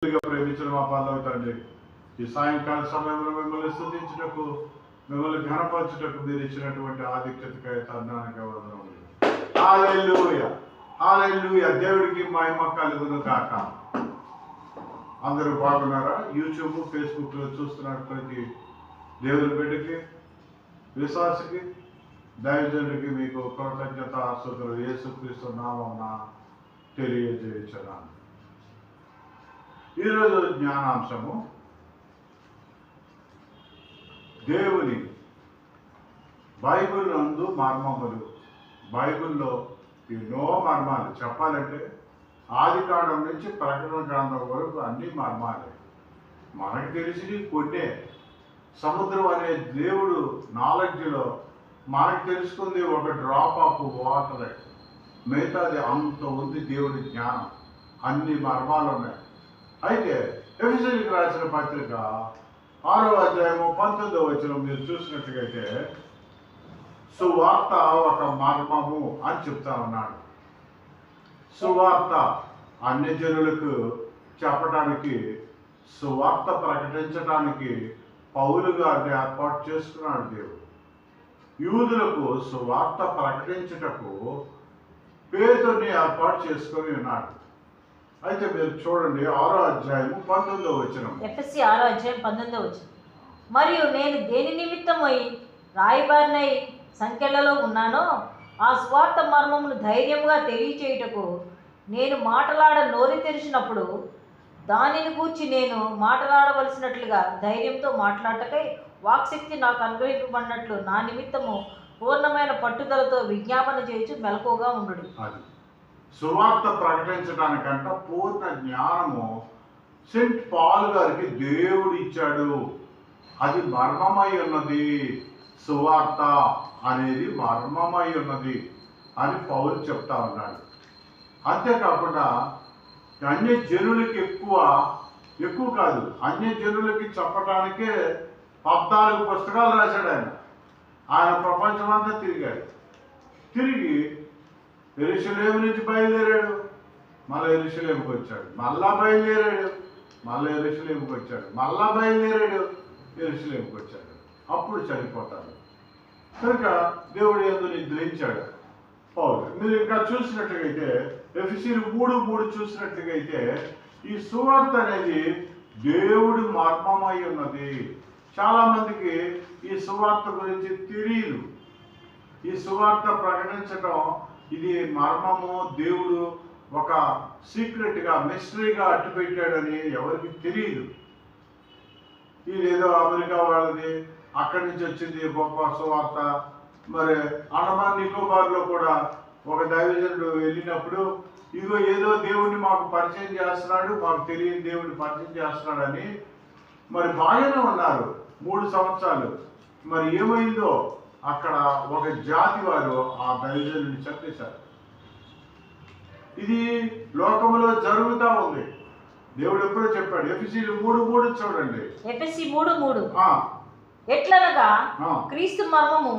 మిక్కిలిగా ప్రేమించిన మా పరలోక తండ్రి, ఈ సాయంకాల సమయంలో మిమ్మల్ని స్తుతించుటకు, మిమ్మల్ని ఘనపరచుటకు మీరు ఇచ్చినటువంటి ఆధిక్యతకై తండ్రికి వందనములు. హల్లెలూయా, హల్లెలూయా. దేవుడికి మహిమ కలుగును గాక. అందరూ బాగున్నారా? యూట్యూబ్, ఫేస్బుక్లో చూస్తున్నారు ప్రతి దేవుని బిడ్డకి, విశ్వాసకి, దైవజనుడికి మీకు కృతజ్ఞత స్తుతులు యేసుక్రీస్తు నామమున తెలియజేయుచున్నాను. ఈరోజు జ్ఞానాంశము దేవుని బైబిల్ నందు మర్మములు. బైబిల్లో ఎన్నో మర్మాలు చెప్పాలంటే ఆది కాండం నుంచి ప్రకటన గ్రంథం వరకు అన్ని మర్మాలే. మనకు తెలిసి కొన్నే. సముద్రం అనే దేవుడు నాలెడ్జ్లో మనకు తెలుసుకుంది ఒక డ్రాప్ ఆఫ్ వాటరే. మిగతాది అంత ఉంది దేవుడి జ్ఞానం. అన్ని మర్మాలు ఉన్నాయి. అయితే ఎఫెసీయులకు రాసిన పత్రిక 6వ అధ్యాయము 19వ వచనం మీరు చూసినట్లయితే సువార్త ఒక మర్మము అని చెప్తా ఉన్నాడు. సువార్త అన్యజనులకు చెప్పడానికి, సువార్త ప్రకటించడానికి పౌలు గారిని ఏర్పాటు చేసుకున్నాడు దేవుడు. యూదులకు సువార్త ప్రకటించుటకు పేతురుని ఏర్పాటు చేసుకొని ఉన్నాడు. అయితే మీరు చూడండి 6వ అధ్యాయము 19వ వచనం. ఎఫెసీ 6వ అధ్యాయం 19వ వచనం. మరియు నేను దేని నిమిత్తమై రాయబారినై సంఖ్యలలో ఉన్నానో ఆ స్వార్థ మర్మమును ధైర్యముగా తెలియచేయుటకు నేను మాటలాడ నోరు తెరిచినప్పుడు దానిని గూర్చి నేను మాట్లాడవలసినట్లుగా ధైర్యంతో మాట్లాడటకై వాక్శక్తి నాకు అనుగ్రహింపబడినట్లు నా నిమిత్తము పూర్ణమైన పట్టుదలతో విజ్ఞాపన చేయుచు మెలకువగా ఉండు. అది సువార్త ప్రకటించడానికంట పూర్ణ జ్ఞానము సెయింట్ పాల్ గారికి దేవుడు ఇచ్చాడు. అది మర్మమై ఉన్నది. సువార్త అనేది మర్మమై ఉన్నది అని పౌలు చెప్తా ఉన్నాడు. అంతేకాకుండా అన్య జనులకి ఎక్కువ కాదు, అన్య జనులకి చెప్పడానికే 14 పుస్తకాలు రాశాడు ఆయన. ఆయన ప్రపంచమంతా తిరిగాడు. తిరిగి యెరూషలేము నుంచి బయలుదేరాడు, మళ్ళీ యెరూషలేముకి వచ్చాడు, మళ్ళా బయలుదేరాడు, మళ్ళీ యెరూషలేముకి వచ్చాడు, మళ్ళా బయలుదేరాడు, యెరూషలేముకి వచ్చాడు. అప్పుడు చనిపోతాడు. కనుక దేవుడు యందు నిద్రించాడు పౌలు. మీరు ఇంకా చూసినట్లయితే ఎఫెసీయులు 3:3 చూసినట్లయితే ఈ సువార్త అనేది దేవుడి మర్మమై ఉన్నది. చాలా మందికి ఈ సువార్త గురించి తెలియదు. ఈ సువార్త ప్రకటించడం ఇది మర్మము, దేవుడు ఒక సీక్రెట్గా మిస్టరీగా అట్టుపెట్టాడని ఎవరికి తెలియదు. ఇదేదో అమెరికా వాళ్ళది, అక్కడి నుంచి వచ్చింది గొప్ప సువార్త. మరి అండమాన్ నికోబార్లో కూడా ఒక దైవజనుడు వెళ్ళినప్పుడు ఇదిగో ఏదో దేవుడిని మాకు పరిచయం చేస్తున్నాడు, మాకు తెలియని దేవుడిని పరిచయం చేస్తున్నాడని మరి బాగానే ఉన్నారు 3 సంవత్సరాలు. మరి ఏమైందో అక్కడ ఒక జాతి వారు ఆ దైవజనుడిని చంపేశారు. ఇది లోకంలో జరుగుతూ ఉంది. దేవుడు ఎప్పుడో చెప్పాడు. ఎఫెసీయులు 3:3 చూడండి. ఎఫెసీ 3:3 ఎట్లనగా క్రీస్తు మర్మము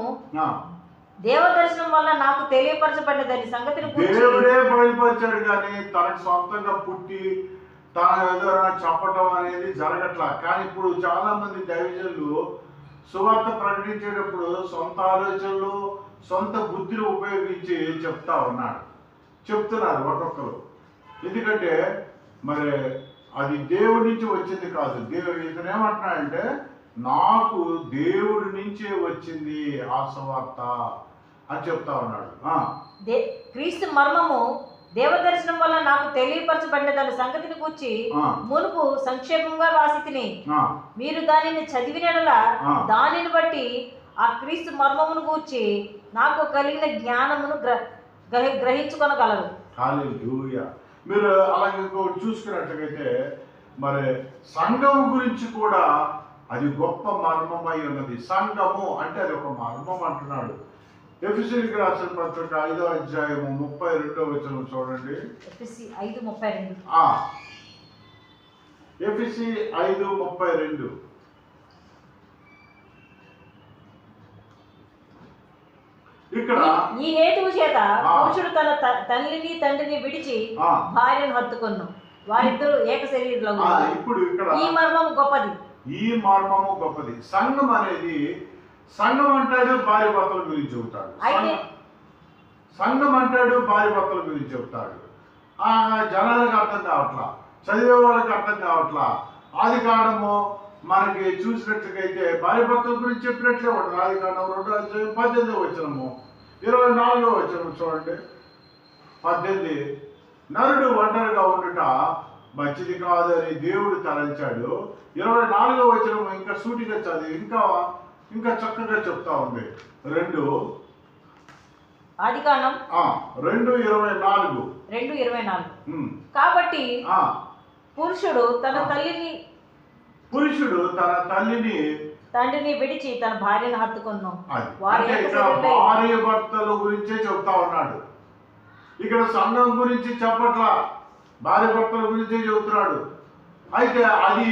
దేవదర్శనం వల్ల నాకు తెలియపరచబడ్డదని సంగతిని దేవుడే బయలుపరిచాడు, కానీ తనకు సొంతంగా పుట్టి తన ఏదైనా చెప్పటం అనేది జరగట్లా. కానీ ఇప్పుడు చాలా మంది దైవజనులు సువార్త ప్రకటించేటప్పుడు సొంత ఆలోచనలు, సొంత బుద్ధిని ఉపయోగించి చెప్తున్నారు ఒక్కొక్కరు. ఎందుకంటే మరి అది దేవుడి నుంచి వచ్చింది కాదు. ఇతను ఏమంటున్నాడంటే నాకు దేవుడి నుంచే వచ్చింది ఆ సువార్త అని చెప్తా ఉన్నాడు. క్రీస్తు మర్మము దేవదర్శనం వల్ల నాకు తెలియపరచబడిన సంగతిని కూర్చి మునుపు సంక్షేపంగా రాసి తిని మీరు దానిని చదివినలా దానిని బట్టి ఆ క్రీస్తు మర్మమును కూర్చి నాకు కలిగిన జ్ఞానమును గ్రహించుకొనగలరు. హల్లెలూయా. మీరు అలాగే చూసుకున్నట్లయితే మరి సంఘం గురించి కూడా అది గొప్ప మర్మమై ఉన్నది. సంఘము అంటే అది ఒక మర్మం అంటున్నాడు. ఎఫెసీయులకు రాసిన పత్రిక 5వ అధ్యాయము 32వ వచనం చూడండి. ఎఫెసీ 5:32. ఎఫెసీ 5:32. ఇక్కడ ఈ హేతువు చేత పురుషుడు తన తల్లిని తండ్రిని విడిచి భార్యను హత్తుకొను, వారిద్దరూ ఏక శరీరులగు. ఇప్పుడు ఇక్కడ ఈ మర్మము గొప్పది. ఈ మర్మము గొప్పది. సంఘం అనేది, సంఘం అంటాడు భార్య భర్తల గురించి చెబుతాడు, సంఘం అంటాడు భార్య భర్తల గురించి చెబుతాడు. జనాలకు అర్థం కావట్లా, చదివే వాళ్ళకి అర్థం కావట్లా. ఆది కాండము మనకి చూసినట్లయితే భార్య భర్తల గురించి చెప్పినట్లే ఉంటుంది. ఆది కాండం 2:18 వచనము, 24వ వచనం చూడండి. 18, నరుడు ఒంటరిగా ఉండుట మంచిది కాదని దేవుడు తలంచాడు. 24వ వచనం ఇంకా సూటిగా చదివి ఇంకా చక్కగా చెప్తా ఉంది. 2 ఆదికాండం 2:24. కాబట్టి పురుషుడు తన తల్లిని తండ్రిని విడిచి తన భార్యను హత్తుకొను. భార్య భర్తల గురించే చెప్తా ఉన్నాడు. ఇక్కడ సంఘం గురించి చెప్పట్లా, భార్య భర్తల గురించే చెబుతున్నాడు. అయితే అది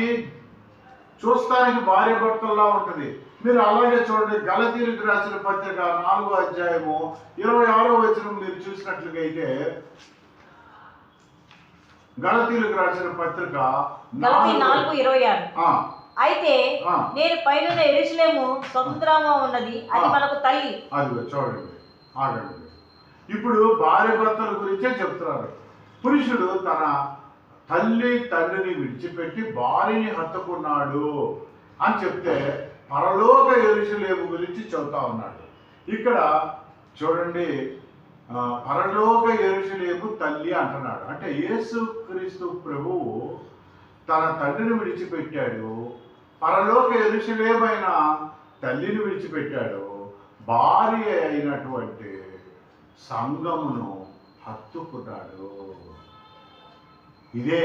చూస్తానికి భార్య భర్తల్లా ఉంటుంది. మీరు అలాగే చూడండి, గలతీయులకు రాసిన పత్రిక 4వ అధ్యాయము 26వ వచనం మీరు చూసినట్లుగా అయితే, గలతీయులకు రాసిన పత్రిక 4:26. అయితే నేను పైన యెరూషలేము స్వతంత్రంగా ఉన్నది, అది మనకు తల్లి. అది చూడండి, ఆగండి. ఇప్పుడు భార్య భర్తల గురించే చెప్తున్నారు. పురుషుడు తన తల్లి తండ్రిని విడిచిపెట్టి భార్యని హత్తుకున్నాడు అని చెప్తే పరలోక యెరూషలేము గురించి చెబుతా ఉన్నాడు. ఇక్కడ చూడండి, పరలోక యెరూషలేము తల్లి అంటున్నాడు. అంటే యేసుక్రీస్తు ప్రభువు తన తండ్రిని విడిచిపెట్టాడు, పరలోక యెరూషలేమైన తల్లిని విడిచిపెట్టాడు, భార్య అయినటువంటి సంఘమును హత్తుకున్నాడు. ఇదే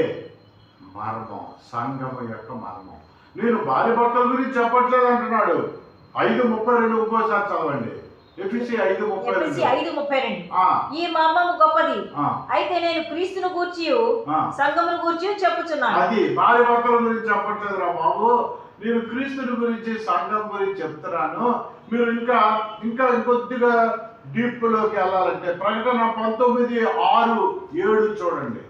మర్మం, సంఘము యొక్క మర్మం. నేను భార్య భర్తల గురించి చెప్పట్లేదు అంటున్నాడు. 5:32 ఇంకోసారి చదవండి. ఎఫెసీ 5:32. ఈ మర్మము గొప్పది, అయితే నేను క్రీస్తును గూర్చి సంఘమును గూర్చి చెప్పుచున్నాను. అది భార్య భర్తల గురించి చెప్పట్లేదు రా బాబు, నేను క్రీస్తుని గురించి సంఘం గురించి చెప్తున్నాను. మీరు ఇంకా ఇంకొద్దిగా డీప్ లోకి వెళ్ళాలంటే ప్రకటన 19:6-7 చూడండి.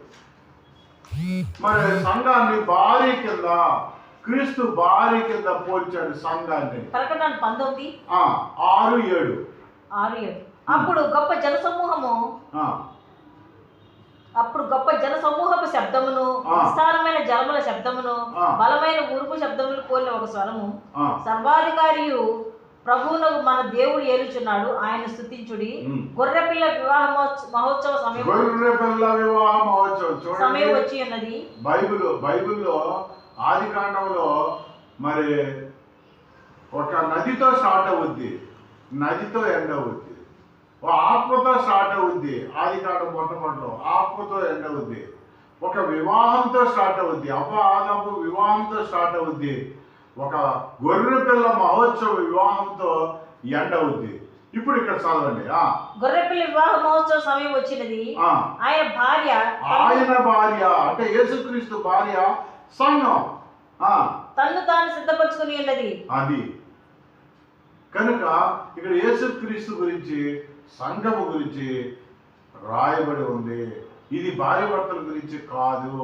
మరి సంఘాన్ని భార్య కింద, క్రీస్తు భార్య కింద పోల్చాడు సంఘాన్ని. ప్రకటన 19:6-7. అప్పుడు గొప్ప జనసమూహపు శబ్దమును, విస్తారమైన జలముల శబ్దమును, బలమైన ఉరుపు శబ్దములు పోలిన ఒక స్వరము, సర్వాధికారియు ప్రభువునకు మన దేవుడు ఏలుచున్నాడు, ఆయన స్తుతించుడి. గొర్రెపిల్ల వివాహ మహోత్సవ సమయం వచ్చి ఉన్నది. బైబిల్లో ఆది కాండంలో మరి ఒక నదితో స్టార్ట్ అవుద్ది, నదితో ఎండ్ అవుద్ది, ఆత్మతో స్టార్ట్ అవుద్ది. ఆది కాండం మొట్టమొదటిలో ఆత్మతో ఎండ్ అవుద్ది. ఒక వివాహంతో స్టార్ట్ అవుద్ది, ఆదాము వివాహంతో స్టార్ట్ అవుద్ది. ఒక గొర్రె పిల్ల మహోత్సవ వివాహంతో ఎండ్ అవుద్ది. ఇప్పుడు ఇక్కడ చదవండి. గొర్రెపిల్ల వివాహ మహోత్సవ సమయం వచ్చినది, ఆయన భార్య అంటే యేసుక్రీస్తు భార్య సంఘం తన్ను తాను సిద్ధపరచుకుని ఉన్నది. అది కనుక ఇక్కడ యేసుక్రీస్తు గురించి, సంఘము గురించి రాయబడి ఉంది. ఇది భార్య భర్తల గురించి కాదు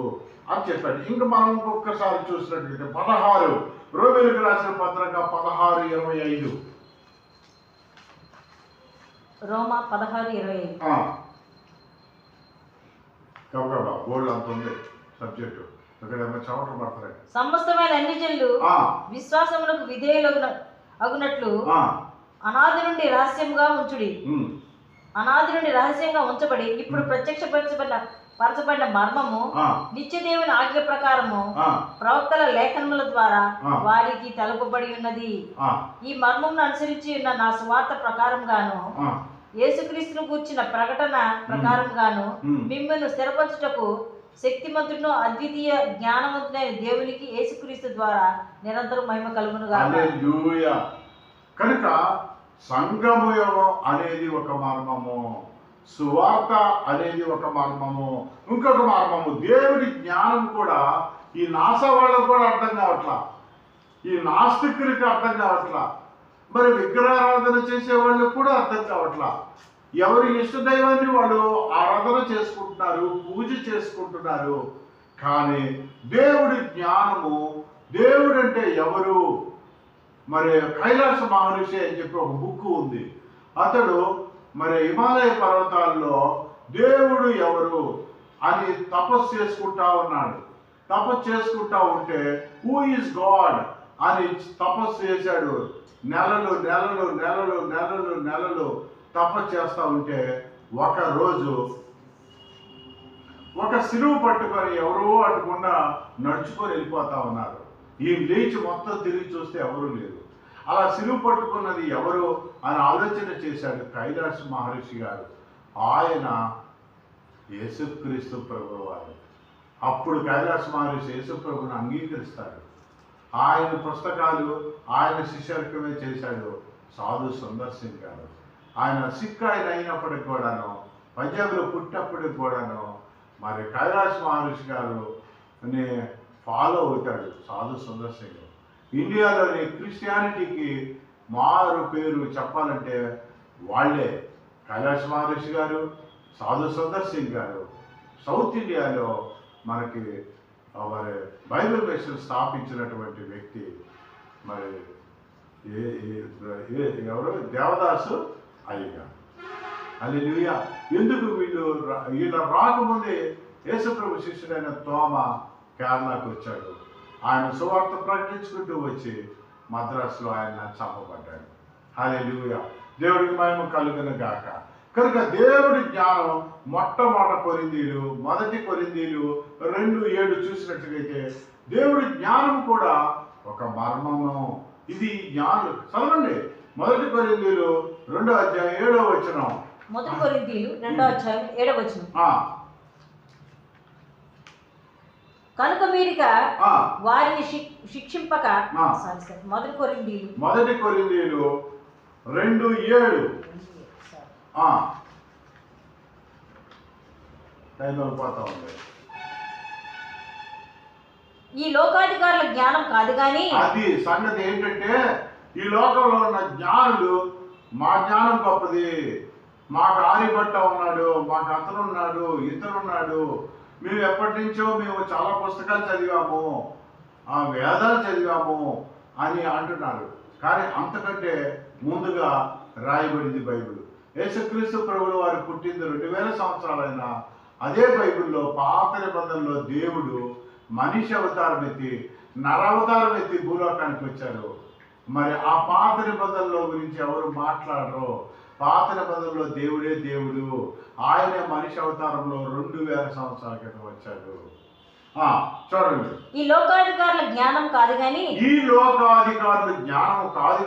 అని చెప్పాడు. ఇంకా మనం ఇంకొకసారి చూసినట్లయితే 16 రోమీయులకు రాసిన పత్రిక 16:25. రోమా 16:25. కాబట్టి బోర్డు అంత ఉంది సబ్జెక్టు. సమస్తమైన అన్ని జనులు విశ్వాసములకు విధేయులు అగునట్లు అనాది నుండి రహస్యంగా ఉంచబడి ఇప్పుడు పరచబడిన మర్మము నిత్య దేవుని ఆజ్ఞ ప్రకారము ప్రవక్తల లేఖనముల ద్వారా వారికి తెలుపబడి ఉన్నది. ఈ మర్మమును అనుసరించి ఉన్న నా సువార్త ప్రకారం గాను, యేసుక్రీస్తును గూర్చిన ప్రకటన ప్రకారం గాను మిమ్మల్ని స్థిరపరచుటకు శక్తిమంతుడును అద్వితీయ జ్ఞానవంతుడైన దేవునికి యేసుక్రీస్తు ద్వారా నిరంతరం మహిమ కలుగును గాక. హల్లెలూయా. కనుక సంఘము అనేది ఒక మర్మము, సువార్త అనేది ఒక మర్మము, ఇంకొక మర్మము దేవుడి జ్ఞానం కూడా ఈ నాస వాళ్ళకు కూడా అర్థం కావట్లా, ఈ నాస్తికులకి అర్థం కావట్లా, మరి విగ్రహారాధన చేసే వాళ్ళకి కూడా అర్థం కావట్లా. ఎవరి ఇష్ట దైవాన్ని వాళ్ళు ఆరాధన చేసుకుంటున్నారు, పూజ చేసుకుంటున్నారు. కానీ దేవుడి జ్ఞానము, దేవుడంటే ఎవరు? మరి కైలాస మహర్షి అని చెప్పి ఒక బుక్ ఉంది. అతడు మరి హిమాలయ పర్వతాల్లో దేవుడు ఎవరు అని తపస్సు చేసుకుంటా ఉన్నాడు. తపస్సు చేసుకుంటా ఉంటే హూ ఈజ్ గాడ్ అని తపస్సు చేశాడు. నెలలు నెలలు నెలలు నెలలు నెలలు తపస్సు చేస్తూ ఉంటే ఒకరోజు ఒక సిలువు పట్టుకొని ఎవరో అటుకుండా నడుచుకొని వెళ్ళిపోతా ఉన్నారు. ఈ లేచి మొత్తం తిరిగి చూస్తే ఎవరూ లేరు. అలా సిలువు పట్టుకున్నది ఎవరు అని ఆలోచన చేశాడు కైలాస మహర్షి గారు. ఆయన యేసుక్రీస్తు ప్రభువు వారు. అప్పుడు కైలాస మహర్షి యేసు ప్రభువును అంగీకరిస్తాడు. ఆయన పుస్తకాలు ఆయన శిష్యర్కమే చేశాడు సాధు సుందర్ సింగ్ గారు. ఆయన సిక్ ఆయన అయినప్పటికి కూడాను, పంజాబ్లో పుట్టినప్పటికి కూడాను మరి కైలాస మహర్షి గారు ఫాలో అవుతాడు సాధు సుందర్ సింగ్. ఇండియాలోని క్రిస్టియానిటీకి మారు పేరు చెప్పాలంటే వాళ్ళే, కైలాస మహర్షి గారు, సాధు సుందర్ సింగ్ గారు. సౌత్ ఇండియాలో మనకి మరి బైబిల్ మిషన్ స్థాపించినటువంటి వ్యక్తి మరి ఎవరు? దేవదాసు అయ్యగారు. హల్లెలూయా. ఎందుకు వీళ్ళ రాకముందే యేసుప్రభు శిష్యుడైన తోమ కేరళకు వచ్చాడు. ఆయన సువార్త ప్రకటించుకుంటూ వచ్చి మద్రాసులో ఆయన చంపబడ్డాడు. హల్లెలూయా. దేవుడికి మహిమ కలుగును గాక. కనుక దేవుడి జ్ఞానం మొదటి కొరింథీలు 2:7 చూసినట్లయితే దేవుడి జ్ఞానం కూడా ఒక మర్మము. ఇది జ్ఞానం చదవండి. 1 కొరింథీలు 2:7. 1 కొరింథీలు 2:7. కనుక మీరిక వారిని శిక్షింపక 1 కొరింథీలు 2:7. పోతా ఉంది. ఈ లోకాధికారుల జ్ఞానం కాదు కానీ అది సంగతి ఏంటంటే ఈ లోకంలో ఉన్న జ్ఞానులు మా జ్ఞానం గొప్పది, మాకు ఆర్యభట్ట ఉన్నాడు, మాకు అతనున్నాడు, ఇతనున్నాడు, మేము ఎప్పటి నుంచో మేము చాలా పుస్తకాలు చదివాము, వేదాలు చదివాము అని అంటున్నారు. కానీ అంతకంటే ముందుగా రాయబడింది బైబిల్. యేసుక్రీస్తు ప్రభువుల వారు పుట్టింది 2000 సంవత్సరాలైనా అదే బైబిల్లో పాత నిబంధనలో దేవుడు మనిషి అవతారం ఎత్తి, నరవతారం ఎత్తి భూలోకానికి వచ్చారు. మరి ఆ పాత నిబంధనలో గురించి ఎవరు మాట్లాడరు. పాత నిబంధనలో దేవుడే దేవుడు, ఆయనే మనిషి అవతారంలో 2000 సంవత్సరాల క్రితం వచ్చాడు. చూడండి. ఈ లోకాధికారుల జ్ఞానం కాదు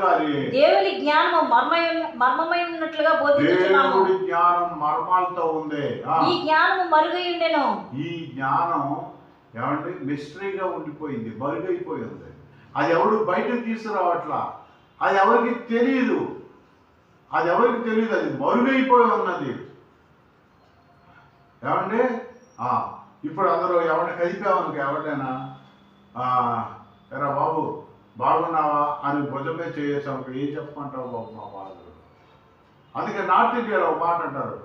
కానీ దేవుని జ్ఞానము మర్మమై ఉన్నట్లుగా బోధించుచున్నాము. దేవుడి జ్ఞానం మర్మాలతో ఉంది. ఈ జ్ఞానము మరుగై ఉండెను. ఈ జ్ఞానం ఏమంటే మిస్టరీగా ఉండిపోయింది, మరుగైపోయి ఉంది. అది ఎవడు బయటకు తీసుకురావట్లా, అది ఎవరికి తెలియదు, అది మరుగైపోయి ఉన్నది. ఏమండి ఇప్పుడు అందరూ ఎవరిని కదిపామనుకో, ఎవరినైనా ఎరా బాబు బాగున్నావా అని భుజమే చేసాము, ఏం చెప్పమంటావు బాబు మా బాధలు. అందుకే నార్త్ ఇండియాలో ఒక మాట అంటారు,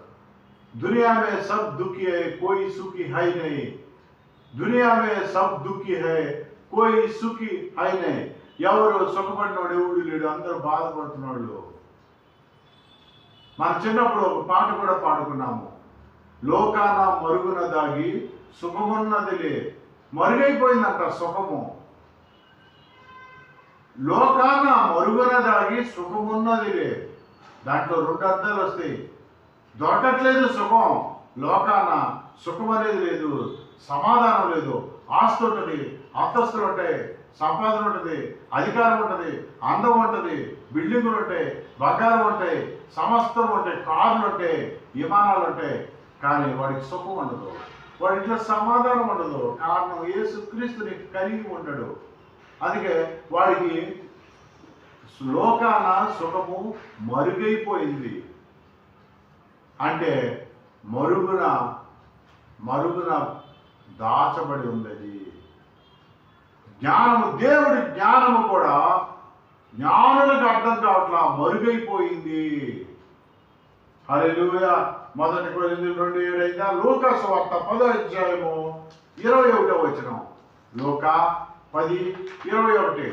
దునియా మే సబ్ దుఃఖీ హై కోయి సుఖీ హై నహీ, దునియా మే సబ్ దుఃఖీ హై కోయి సుఖీ హై నహీ. ఎవరు సుఖపడినోడు ఎవడు లేడు, అందరూ బాధపడుతున్నాడు. మన చిన్నప్పుడు ఒక పాట కూడా పాడుకున్నాము, లోకాన మరుగున దాగి సుఖమున్నదిలే. మరుగైపోయిందంట సుఖము. లోకాన మరుగున దాగి సుఖమున్నదిలే. దాంట్లో 2 అర్థాలు వస్తాయి. దొరకట్లేదు సుఖం, లోకాన సుఖం అనేది లేదు, సమాధానం లేదు. ఆస్తి ఉంటుంది, అంతస్తులు ఉంటాయి, సంపాదన ఉంటుంది, అధికారం ఉంటుంది, అందం ఉంటుంది, బిల్డింగులు ఉంటాయి, బంగారం ఉంటాయి, సమస్తం ఉంటాయి, కార్లు ఉంటాయి, విమానాలు ఉంటాయి. కానీ వాడికి సుఖం ఉండదు, వాడి ఇంట్లో సమాధానం ఉండదు. కారణం యేసుక్రీస్తుని కలిగి ఉండడు. అందుకే వాడికి లోకాన సుఖము మరుగైపోయింది. అంటే మరుగున దాచబడి ఉన్నది. జ్ఞానము, దేవుడి జ్ఞానము కూడా జ్ఞానులకు అర్థం కావట్లా, మరుగైపోయింది. హల్లెలూయా. 1 కొరింథీలు 2:7. లూకా సువార్త 10వ అధ్యాయము 21వ వచనం. లూకా 10:21.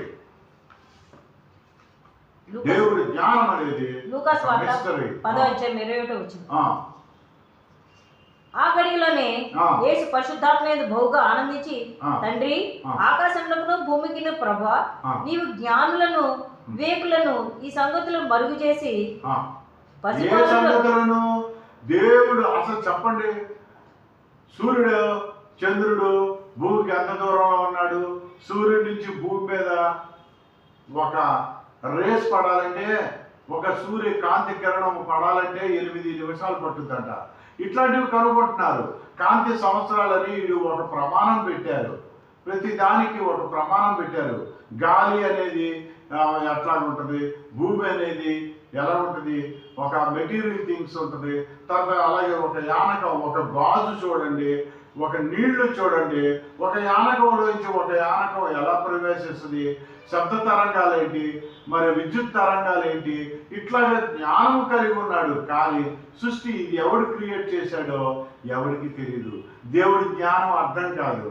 దేవుడి జ్ఞానం అనేది లూకా స్వార్త మిస్టరీ. 10:21 వచ్చింది. ఆ గడిలోనే యేసు పరిశుద్ధాత్మ యందు బహుగా ఆనందించి, తండ్రి, ఆకాశమునకును భూమికిను ప్రభువా, నీవు జ్ఞానులను వివేకులను ఈ సంగతులను మరుగు చేసి ఏ సంగతులను దేవుడు అసలు చెప్పండి. సూర్యుడు చంద్రుడు భూమికి ఎంత దూరంలో ఉన్నాడు? సూర్యుడి నుంచి భూమి మీద ఒక రేస్ పడాలంటే, ఒక సూర్య కాంతి కిరణం పడాలంటే 8 నిమిషాలు పట్టుద్దంట. ఇట్లాంటివి కనుగొంటున్నారు. కాంతి సంవత్సరాలని వీళ్ళు ఒక ప్రమాణం పెట్టారు. ప్రతి దానికి ఒక ప్రమాణం పెట్టారు. గాలి అనేది ఎట్లా ఉంటుంది, భూమి అనేది ఎలా ఉంటుంది, ఒక మెటీరియల్ థింగ్స్ ఉంటుంది. తర్వాత అలాగే ఒక యానకం, ఒక గాజు చూడండి, ఒక నీళ్లు చూడండి, ఒక యానకంలోంచి ఒక యానకం ఎలా ప్రవేశిస్తుంది, శబ్ద తరంగాలు ఏంటి, మరి విద్యుత్ తరంగాలు ఏంటి, ఇట్లాగే జ్ఞానం కలిగి ఉన్నాడు. కానీ సృష్టి ఇది ఎవడు క్రియేట్ చేశాడో ఎవరికి తెలియదు. దేవుడి జ్ఞానం అర్థం కాదు.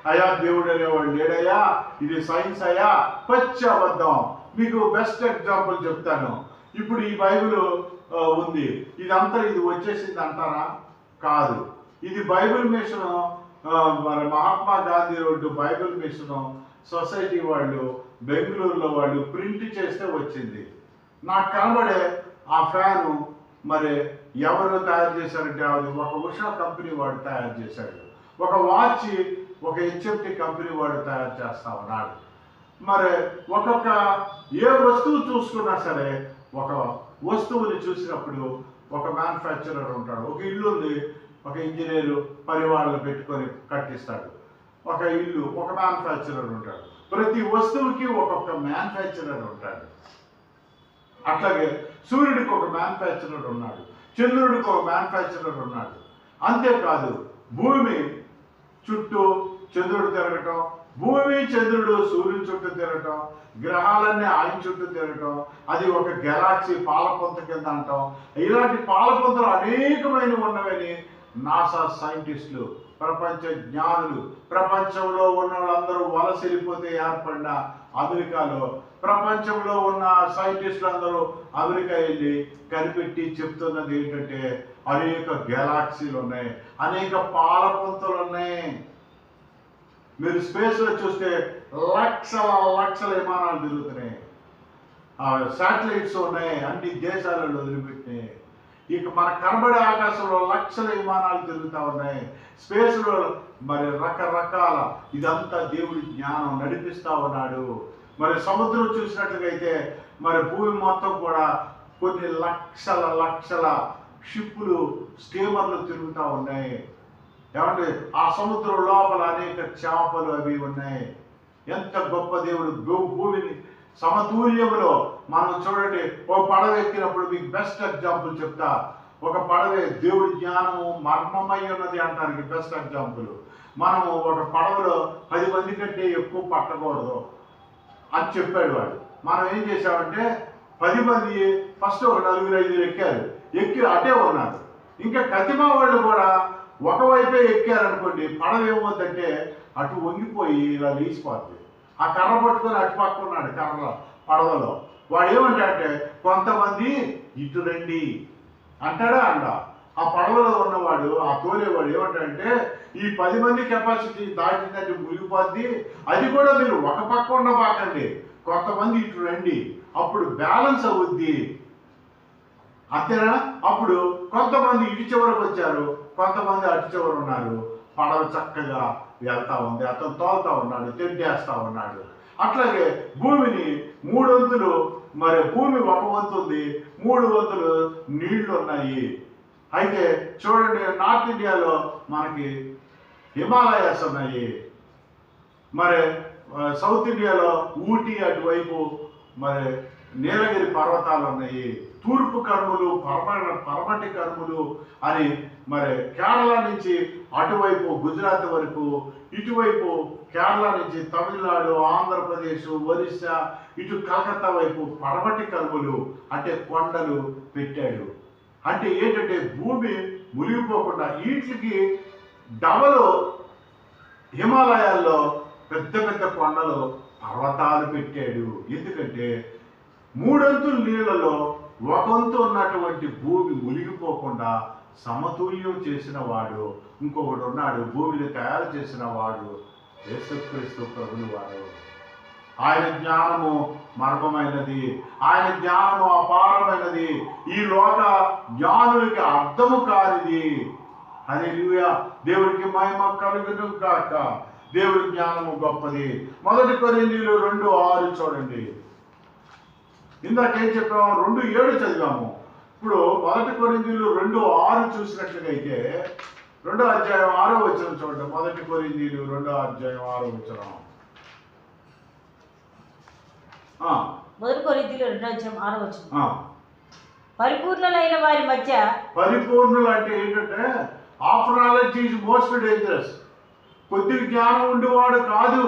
అయ్యా దేవుడు అనేవాడు లేడయ్యా, ఇది సైన్స్ అయ్యా, పచ్చి అబద్ధం. మీకు బెస్ట్ ఎగ్జాంపుల్ చెప్తాను. ఇప్పుడు ఈ బైబిల్ ఉంది, ఇదంతా ఇది వచ్చేసింది అంటారా? కాదు. ఇది బైబిల్ మిషన్, మరి Mahatma Gandhi road Bible mission society వాళ్ళు బెంగళూరులో వాళ్ళు ప్రింట్ చేస్తే వచ్చింది. నాకు కనబడే ఆ ఫ్యాను మరి ఎవరు తయారు చేశారంటే అది ఒక ఉషా కంపెనీ వాడు తయారు చేశాడు. ఒక వాచ్ ఒక హెచ్ఎంటి కంపెనీ వాడు తయారు చేస్తా ఉన్నాడు. మరి ఒక్కొక్క ఏ వస్తువు చూసుకున్నా సరే, ఒక వస్తువుని చూసినప్పుడు ఒక మ్యానుఫ్యాక్చరర్ ఉంటాడు. ఒక ఇల్లు ఉంది, ఒక ఇంజనీరు పరివాళ్ళు పెట్టుకొని కట్టిస్తాడు. ఒక ఇల్లు, ఒక మ్యానుఫ్యాక్చరర్ ఉంటాడు. ప్రతి వస్తువుకి ఒక్కొక్క మ్యానుఫ్యాక్చరర్ ఉంటాడు. అట్లాగే సూర్యుడికి ఒక మ్యానుఫ్యాక్చరర్ ఉన్నాడు, చంద్రుడికి ఒక మ్యానుఫ్యాక్చరర్ ఉన్నాడు. అంతేకాదు భూమి చుట్టూ చంద్రుడు తిరగటం, భూమి చంద్రుడు సూర్యుని చుట్టూ తిరగటం, గ్రహాలన్నీ ఆయన చుట్టూ తిరగటం, అది ఒక గెలాక్సీ పాలపొంత కింద అంటాం. ఇలాంటి పాలపొంతలు అనేకమైనవి ఉన్నవని నాసా సైంటిస్టులు, ప్రపంచ జ్ఞానులు, ప్రపంచంలో ఉన్న వాళ్ళందరూ వలస వెళ్ళిపోతే ఏర్పడిన అమెరికాలో ప్రపంచంలో ఉన్న సైంటిస్టులు అందరూ అమెరికా వెళ్ళి కనిపెట్టి చెప్తున్నది ఏంటంటే అనేక గెలాక్సీలు ఉన్నాయి, అనేక పాలపొంతలు ఉన్నాయి. మీరు స్పేస్లో చూస్తే లక్షల లక్షల విమానాలు తిరుగుతున్నాయి, శాటిలైట్స్ ఉన్నాయి, అన్ని దేశాలలో వదిలిపెట్టినాయి. ఇక మన కనబడే ఆకాశంలో లక్షల విమానాలు తిరుగుతూ ఉన్నాయి. స్పేస్లో మరి రకరకాల ఇదంతా దేవుడి జ్ఞానం నడిపిస్తూ ఉన్నాడు. మరి సముద్రం చూసినట్లయితే మరి భూమి మొత్తం కూడా కొన్ని లక్షల లక్షల షిప్పులు, స్టీమర్లు తిరుగుతూ ఉన్నాయి. ఏమంటే ఆ సముద్రం లోపల అనేక చేపలు అవి ఉన్నాయి. ఎంత గొప్ప దేవుడు! భూమిని సమతుల్యంలో మనం చూడండి. ఒక పడవ ఎక్కినప్పుడు మీకు బెస్ట్ ఎగ్జాంపుల్ చెప్తా. ఒక పడవే దేవుడి జ్ఞానము మర్మమై ఉన్నది అంటానికి బెస్ట్ ఎగ్జాంపుల్. మనము ఒక పడవలో 10 మంది కంటే ఎక్కువ పట్టకూడదు అని చెప్పాడు వాడు. మనం ఏం చేసామంటే 10 మంది ఫస్ట్ ఒక 4-5 ఎక్కారు, ఎక్కి అటే ఉన్నారు. ఇంకా కతిమా వాళ్ళు కూడా ఒకవైపే ఎక్కారనుకోండి, పడవ ఏమవుతుందంటే అటు వంగిపోయి ఇలా లేచిపోతుంది. ఆ కర్ర పట్టుకొని అటు పక్క ఉన్నాడు కర్రలో పడవలో. వాడు ఏమంటాడంటే కొంతమంది ఇటు రండి అంటాడా అంట. ఆ పడవలో ఉన్నవాడు, ఆ తోలేవాడు ఏమంటాడంటే ఈ 10 మంది కెపాసిటీ దాటిందంటే మునిగిపోద్ది, అది కూడా మీరు ఒక పక్క ఉండబాకండి, కొంతమంది ఇటు రండి, అప్పుడు బ్యాలెన్స్ అవుద్ది. అంతేనా? అప్పుడు కొంతమంది ఇటు చివరకు వచ్చారు, కొంతమంది అటు చివరు ఉన్నారు. పడవ చక్కగా వెళ్తా ఉంది, అతను తోలుతా ఉన్నాడు, తెడ్డేస్తా ఉన్నాడు. అట్లాగే భూమిని 3 వంతులు, మరి భూమి 1 వంతు ఉంది, 3 వంతులు నీళ్లు ఉన్నాయి. అయితే చూడండి, నార్త్ ఇండియాలో మనకి హిమాలయాస్ ఉన్నాయి, మరి సౌత్ ఇండియాలో ఊటీ అటువైపు మరి నీలగిరి పర్వతాలు ఉన్నాయి, తూర్పు కర్ములు, పరమటి కర్ములు అని మరి కేరళ నుంచి అటువైపు గుజరాత్ వరకు, ఇటువైపు కేరళ నుంచి తమిళనాడు, ఆంధ్రప్రదేశ్, ఒరిస్సా, ఇటు కలకత్తా వైపు పడమటి కర్ములు అంటే కొండలు పెట్టాడు. అంటే ఏంటంటే భూమి మునిగిపోకుండా వీటికి డబల్ హిమాలయాల్లో పెద్ద పెద్ద కొండలు పర్వతాలు పెట్టాడు. ఎందుకంటే 3 అంతుల నీళ్ళలో 1 వంతు ఉన్నటువంటి భూమి మునిగిపోకుండా సమతుల్యం చేసిన వాడు ఇంకొకడు ఉన్నాడు. భూమిని తయారు చేసిన వాడు యేసుక్రీస్తు ప్రభువు వారు. ఆయన జ్ఞానము మర్మమైనది, ఆయన జ్ఞానము అపారమైనది, ఈ లోక జ్ఞానులకి అర్థము కానిది. హల్లెలూయా, దేవుడికి మహిమ కలుగును గాక. దేవుడి జ్ఞానము గొప్పది. 1 కొరింథీయులు 2:6 చూడండి. ఇందాకేం చెప్పాము? 2:7 చదివాము. ఇప్పుడు 1 కొరింథీయులు 2:6 చూసినట్లయితే 2వ అధ్యాయం 6వ వచనం చూడండి. 1 కొరింథీయులు 2వ అధ్యాయం 6వ వచనం. 1 కొరింథీయులు 2వ అధ్యాయం 6వ వచనం. పరిపూర్ణులైన వారి మధ్య, పరిపూర్ణులు అంటే ఏంటంటే after knowledge is most dangerous. కొద్ది జ్ఞానం ఉండేవాడు కాదు,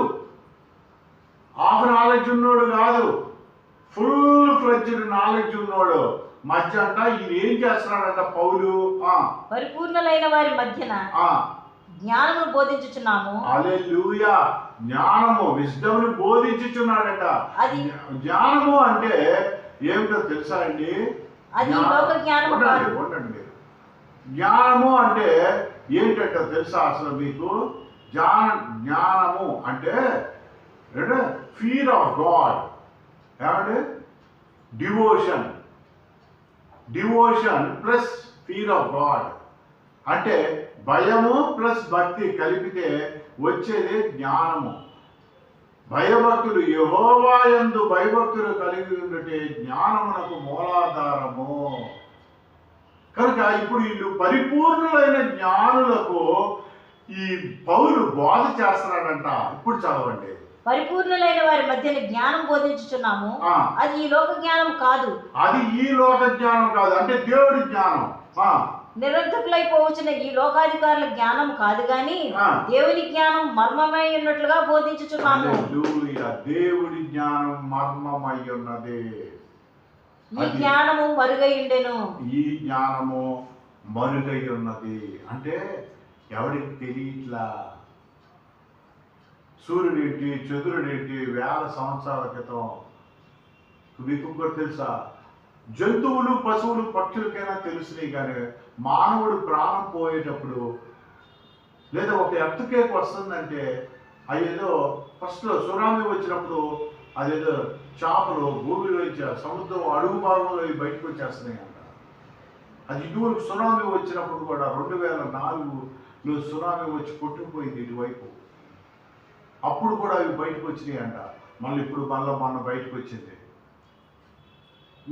హాఫ్ నాలెడ్జ్ ఉన్నోడు కాదు, ఫుల్ ఫ్లెడ్జ్డ్ నాలెడ్జ్ ఉన్నోడు మధ్య అంట. ఈయన ఏం చేస్తున్నాడంట పౌలు? పరిపూర్ణులైన వారి మధ్యన జ్ఞానము బోధించుచున్నాము. హల్లెలూయా, జ్ఞానము విజ్డమ్ని బోధించుచున్నాడట. అది జ్ఞానము అంటే ఏమిటో తెలుసా అండి? అది లోక జ్ఞానము కాదు. ఉండండి, జ్ఞానము అంటే ఏంటంటే తెలుసా అసలు మీకు? జ్ఞానము అంటే ఫియర్ ఆఫ్ గాడ్. ఏమంటే devotion, devotion plus fear of God అంటే భయము ప్లస్ భక్తి కలిపితే వచ్చేది జ్ఞానము. భయభక్తులు, యెహోవా యందు భయభక్తులు కలిగి ఉంటే జ్ఞానమునకు మూలాధారము. కనుక ఇప్పుడు వీళ్ళు పరిపూర్ణులైన జ్ఞానులకు ఈ పౌలు బోధ చేస్తున్నాడంట. ఇప్పుడు చదవండి. పరిపూర్ణులైన వారి మధ్యన జ్ఞానం బోధించుచున్నాము. అది ఈ లోక జ్ఞానం కాదు. అది ఈ లోక జ్ఞానం కాదు, అంటే దేవుడి జ్ఞానం. నిరంతకులైపోవచ్చిన ఈ లోకాధికారుల జ్ఞానం కాదు గాని దేవుని జ్ఞానం మర్మమై ఉన్నట్లుగా బోధించుచున్నాము. దేవుడి జ్ఞానం మర్మమై ఉన్నది. ఈ జ్ఞానము మరుగై ఉండెను. ఈ జ్ఞానము మరుగై ఉన్నది అంటే ఎవరికి తెలియట్లా. సూర్యుడేంటి, చంద్రుడేంటి వేల సంవత్సరాల క్రితం మీకు కూడా తెలుసా? జంతువులు, పశువులు, పక్షులకైనా తెలుసున్నాయి, కానీ మానవుడు ప్రాణం పోయేటప్పుడు లేదా ఒక ఎర్త్‌క్వేక్ వస్తుందంటే అదేదో ఫస్ట్లో సునామీ వచ్చినప్పుడు అదేదో చేపలు భూమిలో సముద్రం అడుగు భాగంలో బయటకు వచ్చేస్తున్నాయి అంట. అది ఇటువైపు సునామీ వచ్చినప్పుడు కూడా 2004లో సునామీ వచ్చి కొట్టుకుపోయింది ఇటువైపు. అప్పుడు కూడా అవి బయటకు వచ్చినాయి అంట. మళ్ళీ ఇప్పుడు మొన్న బయటకు వచ్చింది.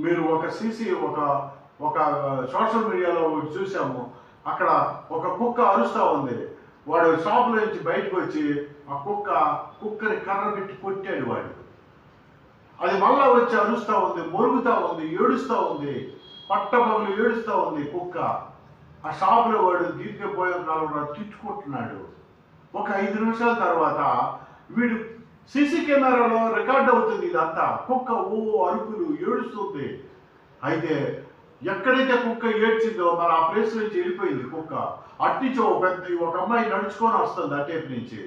మీరు ఒక సోషల్ మీడియాలో చూసాము. అక్కడ ఒక కుక్క అరుస్తూ ఉంది. వాడు షాపులో నుంచి బయటకు వచ్చి ఆ కుక్కని కర్ర పెట్టి కొట్టాడు వాడు. అది మళ్ళా వచ్చి అరుస్తూ ఉంది, మొరుగుతూ ఉంది, ఏడుస్తూ ఉంది, పట్టపగలు ఏడుస్తూ ఉంది కుక్క. ఆ షాపులో వాడు దీర్ఘపోయే కాలంలో తిట్టుకుంటున్నాడు. ఒక 5 నిమిషాల తర్వాత వీడు సీసీ కెమెరాలో రికార్డ్ అవుతుంది ఇదంతా. కుక్క అరుపులు ఏడుస్తుంది. అయితే ఎక్కడైతే కుక్క ఏడ్చిందో మరి ఆ ప్లేస్ నుంచి వెళ్ళిపోయింది కుక్క. అట్నుంచి ఒక అమ్మాయి నడుచుకొని వస్తుంది అటేపు నుంచి.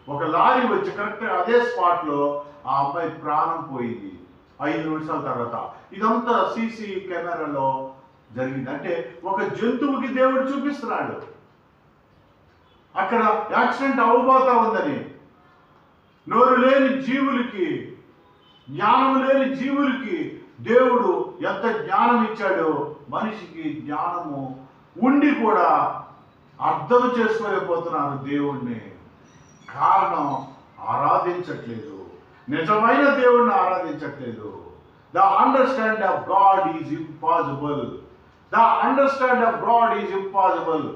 ఒక లారీ వచ్చి కరెక్ట్ అదే స్పాట్లో ఆ అమ్మాయి ప్రాణం పోయింది 5 నిమిషాల తర్వాత. ఇదంతా సీసీ కెమెరాలో జరిగింది. అంటే ఒక జంతువుకి దేవుడు చూపిస్తున్నాడు అక్కడ యాక్సిడెంట్ అవ్వబోతా ఉందని. నోరు లేని జీవులకి, జ్ఞానం లేని జీవులకి దేవుడు ఎంత జ్ఞానం ఇచ్చాడో మనిషికి జ్ఞానము ఉండి కూడా అర్థం చేసుకోలేకపోతున్నారు దేవుణ్ణి. కారణం ఆరాధించట్లేదు, నిజమైన దేవుణ్ణి ఆరాధించట్లేదు. The understand of God is impossible. The understand of God is impossible.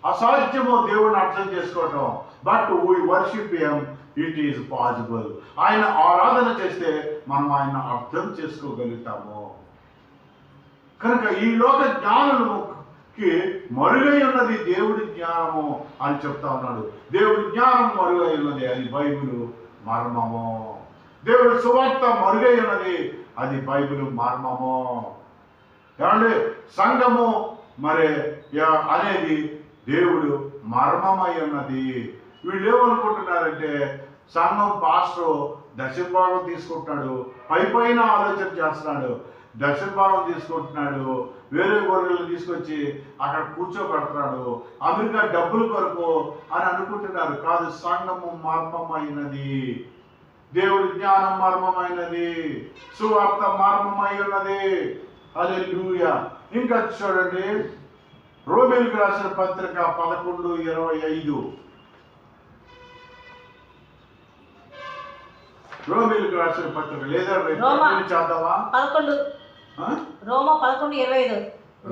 అసాధ్యము దేవుణ్ణి అర్థం చేసుకోవటం. But we worship him, it is possible. ఆయన ఆరాధన చేస్తే మనం ఆయన అర్థం చేసుకోగలుగుతాము. కనుక ఈ లోక జ్ఞానులకి మరుగై ఉన్నది దేవుడి జ్ఞానము అని చెప్తా ఉన్నాడు. దేవుడి జ్ఞానం మరుగై ఉన్నది, అది బైబిల్ మర్మము. దేవుడి సువార్త మరుగై ఉన్నది, అది బైబిల్ మర్మము. ఏమండి, సంఘము మరి అనేది దేవుడు మర్మమై ఉన్నది. వీళ్ళు ఏమనుకుంటున్నారంటే సంఘం పాస్టర్ దశభాగం తీసుకుంటున్నాడు, పైన ఆలోచన చేస్తున్నాడు, దశభాగం తీసుకుంటున్నాడు, వేరే గొర్రెలు తీసుకొచ్చి అక్కడ కూర్చోబెడుతున్నాడు, అమెరికా డబ్బుల కొరకు అని అనుకుంటున్నారు. కాదు, సంఘము మర్మమైనది, దేవుడి జ్ఞానం మర్మమైనది, సువార్త మర్మమై ఉన్నది. హల్లెలూయా. ఇంకా చూడండి, రోమీయులకు రాసిన పత్రిక 11:25. రోమీయులకు రాసిన పత్రిక లేదా రేపు చేద్దామా? 11 రోమా 11:25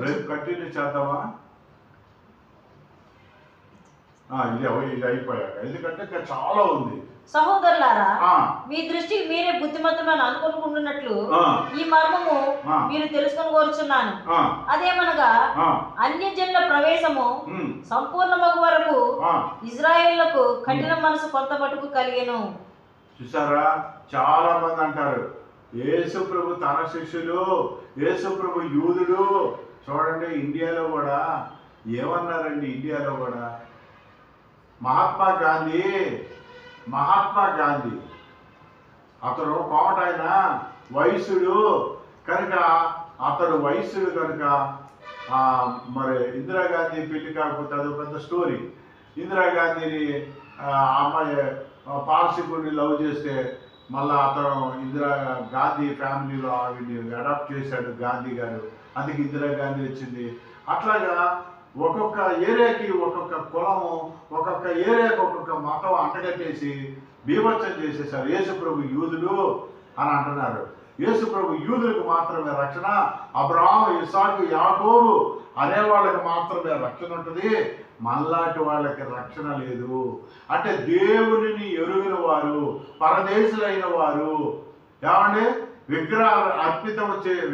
రేపు కంటిన్యూ చేద్దామా? ఇది అయిపోయాక, ఎందుకంటే ఇంకా చాలా ఉంది. సహోదరులారా, మీ దృష్టికి మీరే బుద్ధిమంతులను అనుకుంటున్నట్లు ఈ మర్మము మీరు తెలుసుకొని కోరుచున్నాను. అదేమనగా అన్యజనుల ప్రవేశము సంపూర్ణమగు వరకు ఇజ్రాయేళ్లకు కఠిన మనసు కొంత మటుకు కలిగెను. చూసారా, చాలా మంది అంటారు యేసు ప్రభు తన శిష్యులు, యేసు ప్రభు యూదుడు. చూడండి, ఇండియాలో కూడా ఏమన్నారండి? ఇండియాలో కూడా మహాత్మా గాంధీ అతడు కోమటాయన వయసుడు కనుక, అతడు వయసుడు కనుక మరి ఇందిరాగాంధీ పెళ్లి కాకపోతే అదో పెద్ద స్టోరీ. ఇందిరాగాంధీని అమ్మాయి పార్సికుడిని లవ్ చేస్తే మళ్ళా అతను గాంధీ ఫ్యామిలీలో ఆవిడ్ని అడాప్ట్ చేశాడు గాంధీ గారు, అందుకే ఇందిరాగాంధీ వచ్చింది. అట్లాగా ఒక్కొక్క ఏరియాకి ఒక్కొక్క కులము, ఒక్కొక్క ఏరియాకి ఒక్కొక్క మతం అంటగట్టేసి బీభత్సం చేసేసారు. యేసుప్రభు యూదుడు అని అంటున్నారు. యేసుప్రభు యూదులకు మాత్రమే రక్షణ, అబ్రహాము, ఇస్సాకు, యాకోబు అనే వాళ్ళకి మాత్రమే రక్షణ ఉంటుంది, మనలాంటి వాళ్ళకి రక్షణ లేదు. అంటే దేవునిని ఎరుగిన వారు, పరదేశులైన వారు, ఏమంటే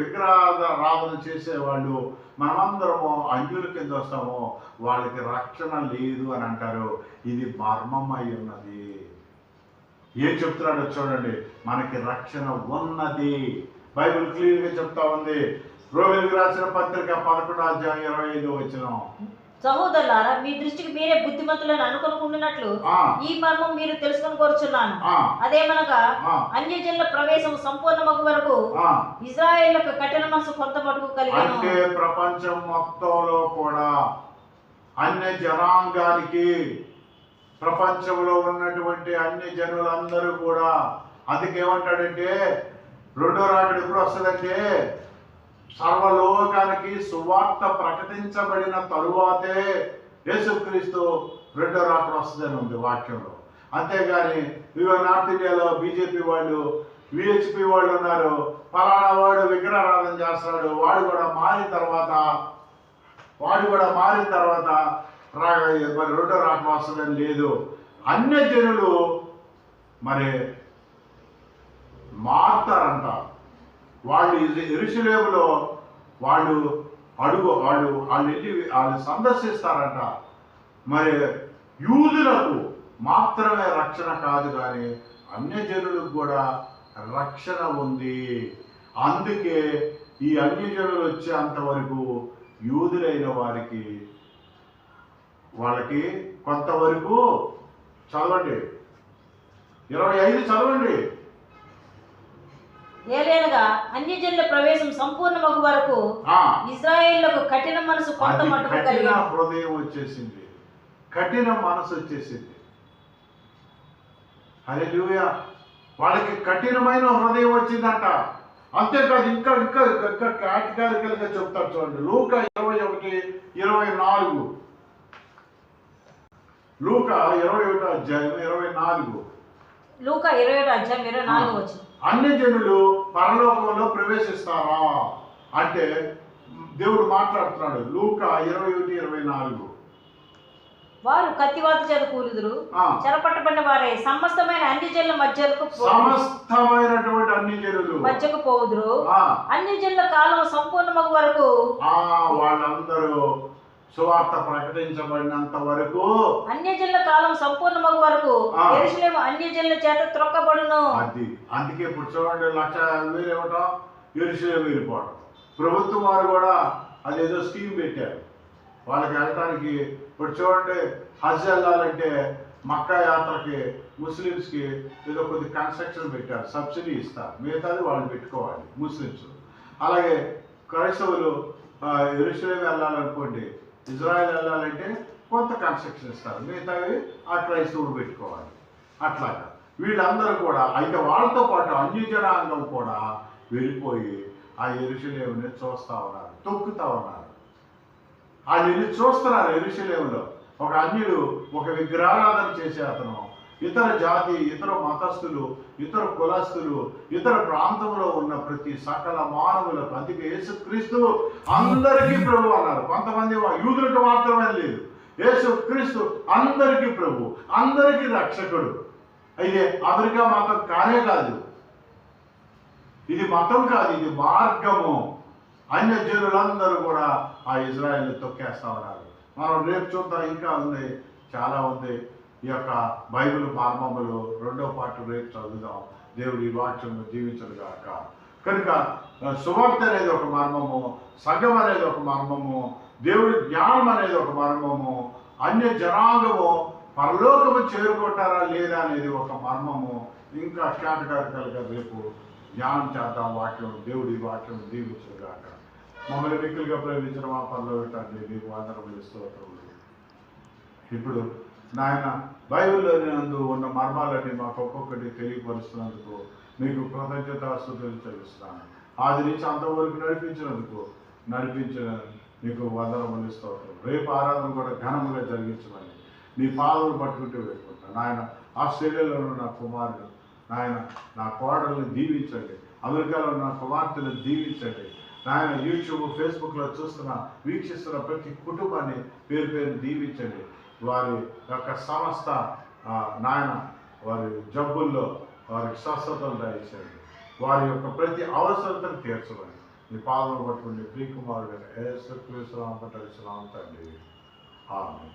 విగ్రహారాధన చేసేవాళ్ళు, మనమందరము అన్యుల కింద వస్తాము, వాళ్ళకి రక్షణ లేదు అని అంటారు. ఇది మర్మమై ఉన్నది. ఏం చెప్తున్నాడో చూడండి, మనకి రక్షణ ఉన్నది. బైబిల్ క్లియర్గా చెప్తా ఉంది. రోమీయులకు రాసిన పత్రిక 11:25. సహోదరులారా, మీ దృష్టికి మీరే బుద్ధిమంతులను అనుకుంటున్నట్లు ఈ మర్మం మీరు తెలుసుకొని కోరుచున్నాను. అదేమనగా అన్యజనుల ప్రవేశం సంపూర్ణమగు వరకు ఇజ్రాయేళ్లకు కఠిన మనసు కొంత మటుకు కలిగెను. అంటే ప్రపంచం మొత్తంలో కూడా అన్య జనాంగానికి, ప్రపంచంలో ఉన్నటువంటి అన్ని జనులందరూ కూడా, అందుకేమంటాడంటే రెండో రాకడ ఎప్పుడు వస్తుందంటే సర్వలోకానికి సువార్త ప్రకటించబడిన తరువాతే యేసుక్రీస్తు రెండో రాకడ వస్తుందని ఉంది వాక్యంలో. అంతేగాని ఇవో నార్త్ ఇండియాలో బీజేపీ వాళ్ళు, విహెచ్పి వాళ్ళు ఉన్నారు, ఫలానా వాడు విగ్రహారాధన చేస్తున్నాడు, వాడు కూడా మారిన తర్వాత మరి రెండో రాకడ వస్తుందని లేదు. అన్య జనులు మరి మారుతారంట. వాళ్ళు యెరూషలేములో వాళ్ళు వెళ్ళి సందర్శిస్తారంట. మరి యూదులకు మాత్రమే రక్షణ కాదు, కానీ అన్యజనులకు కూడా రక్షణ ఉంది. అందుకే ఈ అన్యజనులు వచ్చేంత వరకు యూదులైన వాళ్ళకి కొంతవరకు చదవండి, 25 చదవండి. ఏలైనగా అన్యజనుల ప్రవేశం సంపూర్ణమగు వరకు ఇశ్రాయేలుకు కఠిన మనసు కొంత మట్టుకు కలిగిన హృదయం వచ్చేసింది, కఠిన మనసు వచ్చేసింది. హల్లెలూయా. వాళ్ళకి కఠినమైన హృదయం వచ్చిందంట. అంతేకాదు, ఇంకా ఇంకా ఇంకా కేటగారికల్గా చెప్తారు చూడండి. లూకా 21:24. లూకా 21:24. లూకా 21:24. అన్ని జనులు పరలోకంలో ప్రవేశిస్తారా అంటే దేవుడు మాట్లాడుతున్నాడు. లూకా 21:24. వారు కత్తివాత చేత కూలుదురు, చెరపట్టబడిన వారే సమస్తమైన అన్ని జనుల సమస్తమైనటువంటి అన్ని జనులు మధ్యకు పోవుదురు. అన్ని జనుల కాలం సంపూర్ణమగు వరకు వాళ్ళందరూ సువార్త ప్రకటించబడినంత వరకు, అన్యజనుల కాలం సంపూర్ణమగు వరకు యెరూషలేము అన్యజనుల చేత త్రొక్కబడును. అది అందుకే ఇప్పుడు చూడండి, 1,50,000 ఇవ్వటం, యెరూషలేము వెళ్ళిపోవడం. ప్రభుత్వం వారు కూడా అదేదో స్కీమ్ పెట్టారు వాళ్ళకి వెళ్ళటానికి. ఇప్పుడు చూడండి, హజ్ వెళ్ళాలంటే మక్కా యాత్రకి ముస్లిమ్స్కి ఏదో కొద్ది కన్స్ట్రక్షన్ పెట్టారు, సబ్సిడీ ఇస్తారు, మిగతాది వాళ్ళు పెట్టుకోవాలి ముస్లిమ్స్. అలాగే క్రైస్తవులు యెరూషలేం వెళ్ళాలనుకోండి, ఇజ్రాయెల్ వెళ్ళాలంటే కొంత కన్స్ట్రక్షన్ ఇస్తారు, మిగతావి ఆ క్రైస్తవులు పెట్టుకోవాలి. అట్లాగా వీళ్ళందరూ కూడా, అయితే వాళ్ళతో పాటు అన్య జనాంగం కూడా వెళ్ళిపోయి ఆ యెరూషలేముని చూస్తూ ఉన్నారు, తొక్కుతూ ఉన్నారు. వాళ్ళు వెళ్ళి చూస్తున్నారు యెరూషలేములో. ఒక అన్యుడు, ఒక విగ్రహారాధన చేసే అతను ఇతర జాతి, ఇతర మతస్థులు, ఇతర కులస్తులు, ఇతర ప్రాంతంలో ఉన్న ప్రతి సకల మానవులకు, అందుకే యేసుక్రీస్తు అందరికీ ప్రభు అన్నారు. కొంతమంది యూదులకు మాత్రమే లేదు, యేసుక్రీస్తు అందరికీ ప్రభు, అందరికీ రక్షకుడు. అయితే అమెరికా మతం కానే కాదు, ఇది మతం కాదు, ఇది మార్గము. అన్య జనులందరూ కూడా ఆ ఇజ్రాయెల్ని తొక్కేస్తా ఉన్నారు. మనం రేపు చూద్దాం, ఇంకా ఉంది, చాలా ఉంది. ఈ యొక్క బైబిల్ మర్మములు 2వ పార్ట్ రేపు చదువుదాం. దేవుడి వాక్యం జీవించడుగాక. కనుక సువార్త అనేది ఒక మర్మము, సంఘం అనేది ఒక మర్మము, దేవుడి జ్ఞానం అనేది ఒక మర్మము, అన్య జనాంగము పరలోకము చేరుకుంటారా లేదా అనేది ఒక మర్మము. ఇంకా కేటగారికలుగా రేపు ధ్యానం చేద్దాం వాక్యం. దేవుడి వాక్యం దీవించడుగాక. మమ్మల్ని మిక్కులుగా ప్రేమించిన మా పనిలో పెట్టండి, మీకు వందనములు స్తోత్రములు. ఇప్పుడు నాయన బైబిల్లోని నందు ఉన్న మర్మాలన్నీ మాకు ఒక్కొక్కటి తెలియపరుస్తున్నందుకు మీకు కృతజ్ఞతాస్తుతులు చెల్లిస్తున్నాను. ఆది నుంచి అంతవరకు నడిపించిన నీకు వందనములు స్తోత్రం. రేపు ఆరాధన కూడా ఘనముగా జరిగించమని నీ పాదములు పట్టుకుంటూ పెట్టుకుంటాను. నాయన ఆస్ట్రేలియాలో ఉన్న నా కుమారుడు, నాయన నా కోడల్ని దీవించండి, అమెరికాలో ఉన్న నా కుమార్తెను దీవించండి. నాయన యూట్యూబ్, ఫేస్బుక్లో వీక్షిస్తున్న ప్రతి కుటుంబాన్ని పేరు పేరు దీవించండి. వారి యొక్క సమస్త నాయన వారి జబ్బుల్లో వారికి స్వస్థతలు దయచేయండి. వారి యొక్క ప్రతి అవసరతను తీర్చమని నీ పాదం పట్టుకుని ప్రియకుమారుడైన యేసుక్రీస్తు నామమున తండ్రి, ఆమేన్.